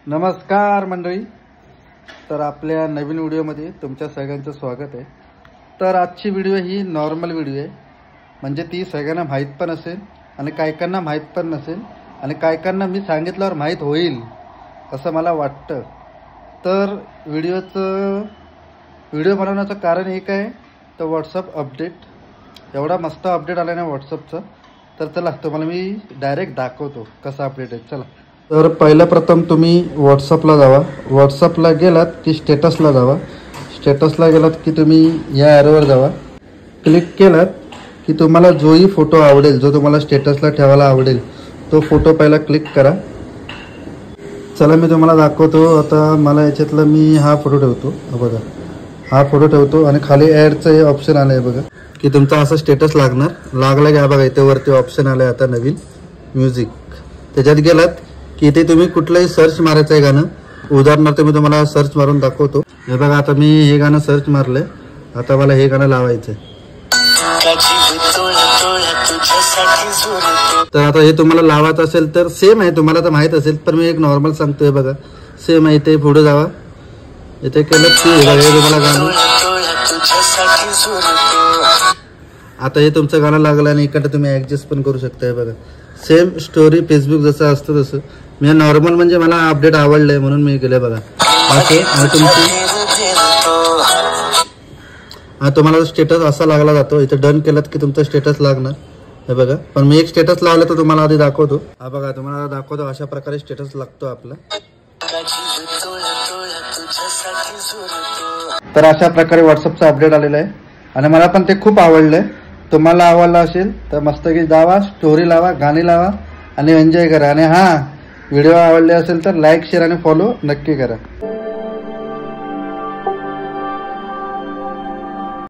नमस्कार मंडळी, तर आपल्या नवीन व्हिडिओमध्ये तुमच्या सगळ्यांचं स्वागत आहे। तर आजची व्हिडिओ ही नॉर्मल व्हिडिओ आहे, म्हणजे ती सगळ्यांना माहीत पण असेल आणि काहीकांना माहीत पण नसेल आणि काहीकांना मी सांगितल्यावर माहीत होईल असं मला वाटतं। तर व्हिडिओ बनवण्याचं कारण एक आहे, तर व्हॉट्सअप अपडेट एवढा मस्त अपडेट आला ना व्हॉट्सअपचा। तर चला तुम्हाला मी डायरेक्ट दाखवतो कसा अपडेट आहे। चला, तर पहिलं प्रथम तुम्ही व्हॉट्सअपला जावा। व्हॉट्सअपला गेलात की स्टेटसला जावा। स्टेटसला गेलात की तुम्ही या ॲरोवर जावा। क्लिक केलात की तुम्हाला जोही फोटो आवडेल, जो तुम्हाला स्टेटसला ठेवायला आवडेल तो फोटो पहिला क्लिक करा। चला मी तुम्हाला दाखवतो। आता मला याच्यातला मी हा फोटो ठेवतो, बघा हा फोटो ठेवतो आणि खाली ॲडचं हे ऑप्शन आलं आहे बघा, की तुमचा असं स्टेटस लागला की हा बघा इथे वरती ऑप्शन आलं आहे आता नवीन म्युझिक। त्याच्यात गेलात की इथे तुम्ही कुठलंही सर्च मारायचं आहे गाणं। उदाहरणार्थ मी तुम्हाला सर्च मारून दाखवतो। हे बघा आता मी हे गाणं सर्च मारलंय, आता मला हे गाणं लावायचं आहे। तर आता हे तुम्हाला लावायचं असेल तर सेम आहे, तुम्हाला तर माहीत असेल, पण मी एक नॉर्मल सांगतोय बघा सेम आहे। इथे पुढे जावा, इथे केलं की हे तुम्हाला गाणं, आता हे तुमचं गाणं लागलं आणि इकडे तुम्ही ॲडजस्ट पण करू शकता। बघा सेम स्टोरी फेसबुक जसं असतं तसं मी नॉर्मल, म्हणजे मला अपडेट आवडलंय म्हणून मी केलंय बघा असं। आणि तुम्हाला स्टेटस असा लागला जातो, इथे डन केलात की तुमचं स्टेटस लागणार हे बघा। पण मी एक स्टेटस लावलं तर तुम्हाला आधी दाखवतो, हा बघा तुम्हाला दाखवतो अशा प्रकारे स्टेटस लागतो आपला। तर अशा प्रकारे व्हॉट्सअपचा अपडेट आलेला आहे आणि मला पण ते खूप आवडलंय। तुम्हाला आवडलं असेल तर मस्तपैकी जावा, स्टोरी लावा, गाणी लावा आणि एन्जॉय करा। आणि व्हिडिओ आवडले असेल तर लाईक, शेअर आणि फॉलो नक्की करा।